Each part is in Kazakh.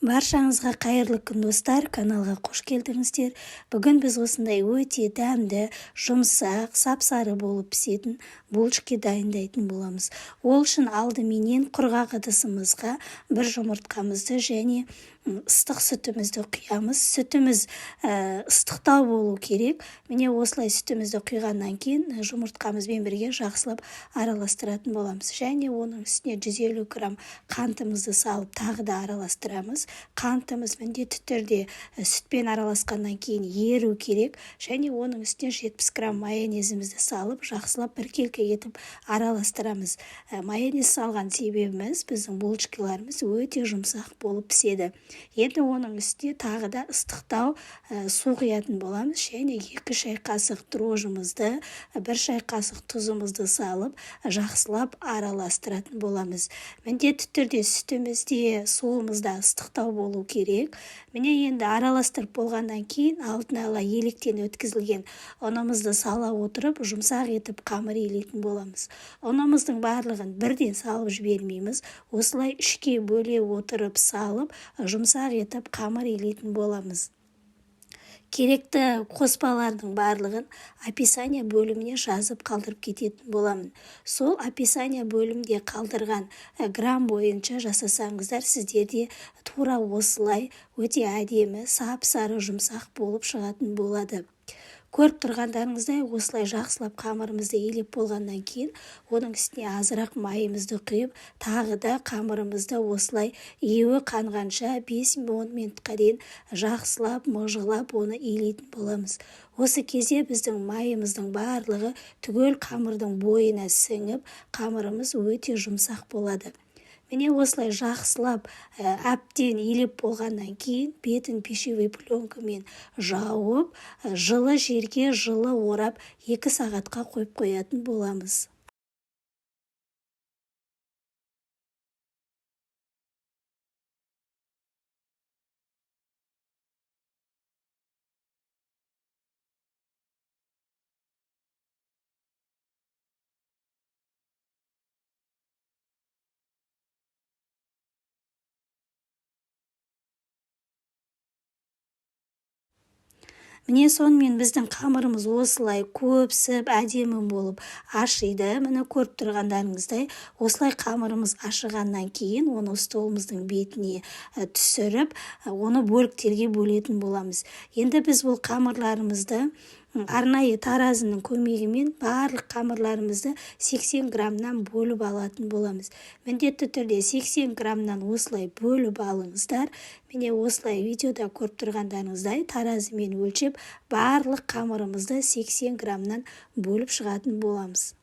Баршаңызға қайырлы күн достар, каналға қош келдіңіздер. Бүгін біз осындай өте дәмді, жұмсақ, сап-сары болып пісетін булочки дайындайтын боламыз. Ол үшін алдыменен құрғақ ыдысымызға бір жұмыртқамызды және ыстық сүтімізді құямыз. Сүтіміз ыстықтау болу керек. Міне осылай сүтімізді құйғаннан кейін жұмыртқамызбен бірге жақсылап араластыратын боламыз. Және оның үстіне 150 грамм қантымызды салып тағы да араластырамыз. Қантымыз міндетті түрде сүтпен араласқаннан кейін еру керек. Және оның үстіне 70 грамм майонезімізді салып жақсылап біркелкі етіп араластырамыз. Майонез салған себебіміз біздің булочкаларымыз өте жұмсақ болып піседі. Енді оның үстіне тағы да ыстықтау су құятын боламыз. Және 2 шай қасық дрожжымызды, 1 шай қасық тұзымызды салып жақсылап араластыратын боламыз. Міндетті түрде сүтімізде, суымызда ыстықтау болу керек. Міне енді араластырып болғаннан кейін алдын ала електен өткізілген ұнымызды сала отырып, жұмсақ етіп қамыр илейтін боламыз. Ұнымыздың барлығын бірден салып жібермейміз. Осылай 3-ке бөле отырып салып, жұмсақ етіп қамыр илейтін боламыз. Керекті қоспалардың барлығын описание бөліміне жазып қалдырып кететін боламын. Сол описание бөлімде қалдырған грамм бойынша жасасаңыздар, сіздерде тура осылай өте әдемі, сап-сары жұмсақ болып шығатын болады. Көріп тұрғандарыңыздай осылай жақсылап қамырымызды илеп болғаннан кейін, оның үстіне азырақ майымызды құйып, тағы да қамырымызды осылай еуі қанғанша 5-10 минутқа дейін жақсылап, мыжғылап оны илейтін боламыз. Осы кезде біздің майымыздың барлығы түгел қамырдың бойына сіңіп, қамырымыз өте жұмсақ болады. Міне осылай жақсылап әбден илеп болғаннан кейін бетін пищевой пленкамен жауып, жылы жерге жылы орап 2 сағатқа қойып қоятын боламыз. Міне сонымен біздің қамырымыз осылай көпсіп, әдемі болып ашиды. Міне көріп тұрғандарыңыздай, осылай қамырымыз ашығаннан кейін оны столымыздың бетіне түсіріп, оны бөліктерге бөлетін боламыз. Енді біз бұл қамырларымызды арнайы таразының көмегімен барлық қамырларымызды 80 граммнан бөліп алатын боламыз. Міндетті түрде 80 граммнан осылай бөліп алыңыздар. Міне осылай видеода көріп тұрғандарыңыздай таразымен өлшеп барлық қамырымызды 80 граммнан бөліп шығатын боламыз.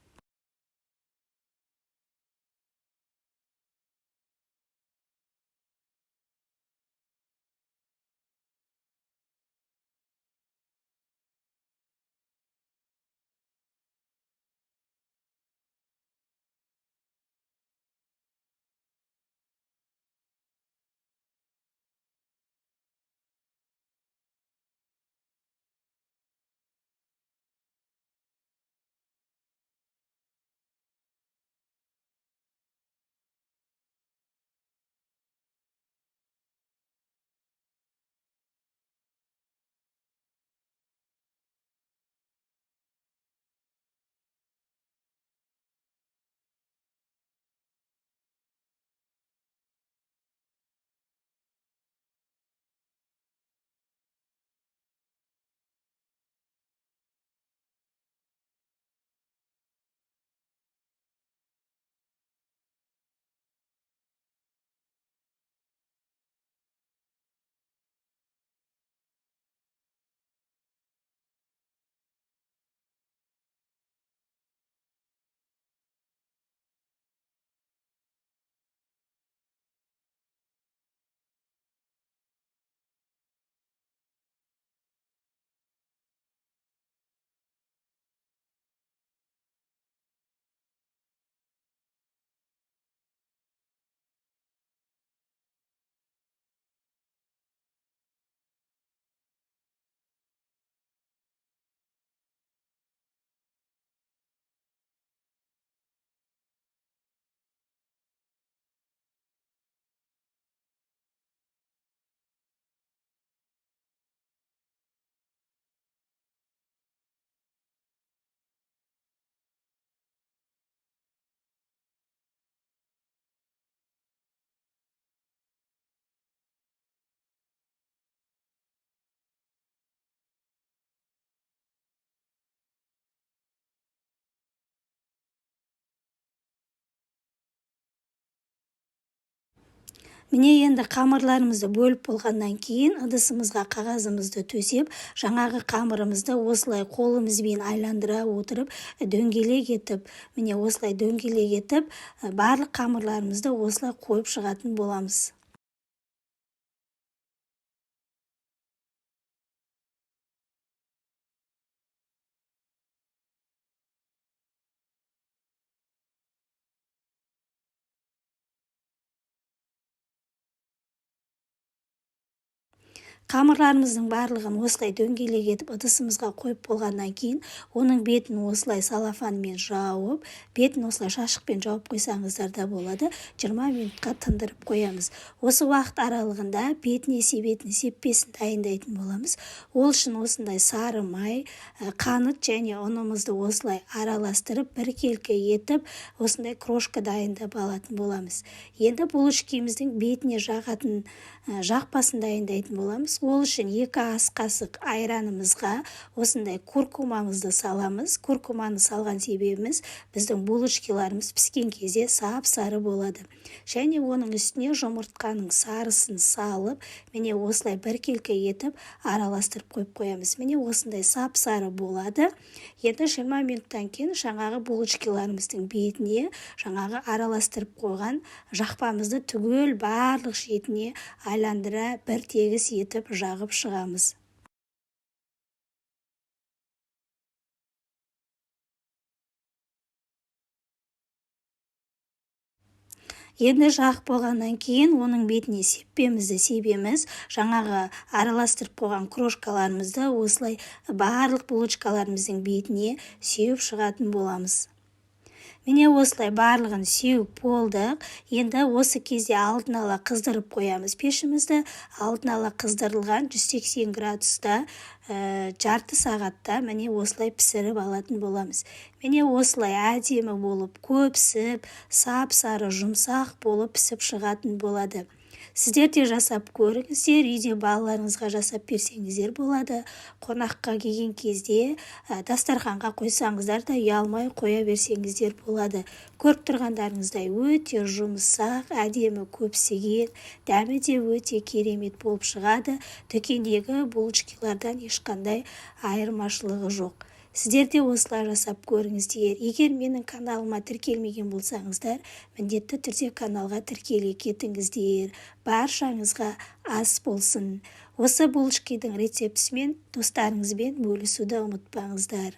Міне енді қамырларымызды бөліп болғаннан кейін ыдысымызға қағазымызды төсеп, жаңағы қамырымызды осылай қолымызбен айландыра отырып, дөңгелек етіп, міне осылай дөңгелек етіп, барлық қамырларымызды осылай қойып шығатын боламыз. Қамырларымыздың барлығын осылай дөңгелек етіп ыдысымызға қойып болғаннан кейін, оның бетін осылай салафанмен жауып, бетін осылай шашықпен жауып қойсаңыздар да болады. 20 минутқа тындырып қоямыз. Осы уақыт аралығында бетіне себетін сеппесін дайындайтын боламыз. Ол үшін осындай сары май, қант және ұнымызды осылай араластырып, біркелкі етіп, осындай крошка дайындап алатын боламыз. Енді булочкамыздың бетіне жағатын жақпасын дайындайтын боламыз. Ол үшін 2 ас қасық айранымызға осындай куркумамызды саламыз. Куркуманы салған себебіміз біздің булочкаларымыз піскен кезде сап-сары болады. Және оның үстіне жұмыртқаның сарысын салып, міне осылай біркелкі етіп араластырып қойып қоямыз. Міне осындай сап-сары болады. Енді 20 минуттан кейін жаңағы булочкаларымыздың бетіне жаңағы араластырып қойған жақпамызды түгел барлық шетіне айландыра бір тегіс етіп жағып шығамыз. Енді жағып болғаннан кейін оның бетіне сеппемізді себеміз, жаңағы араластырып қойған крошкаларымызды осылай барлық булочкаларымыздың бетіне сеуіп шығатын боламыз. Міне осылай барлығын сеуіп болдық. Енді осы кезде алдын ала қыздырып қоямыз. Пешімізді алдын ала қыздырылған 180 градуста жарты сағатта міне осылай пісіріп алатын боламыз. Міне осылай әдемі болып көпсіп, сап-сары жұмсақ болып пісіп шығатын болады. Сіздер де жасап көріңіздер, үйде балаларыңызға жасап берсеңіздер болады. Қонаққа келген кезде дастарханға қойсаңыздар да ұялмай қоя берсеңіздер болады. Көріп тұрғандарыңыздай өте жұмсақ, әдемі көпсіген, дәмі де өте керемет болып шығады. Дүкендегі булочкалардан ешқандай айырмашылығы жоқ. Сіздер де осылай жасап көріңіздер. Егер менің каналыма тіркелмеген болсаңыздар, міндетті түрде каналға тіркеле кетіңіздер. Баршаңызға ас болсын. Осы булочканың рецептісімен достарыңызбен бөлісуді ұмытпаңыздар.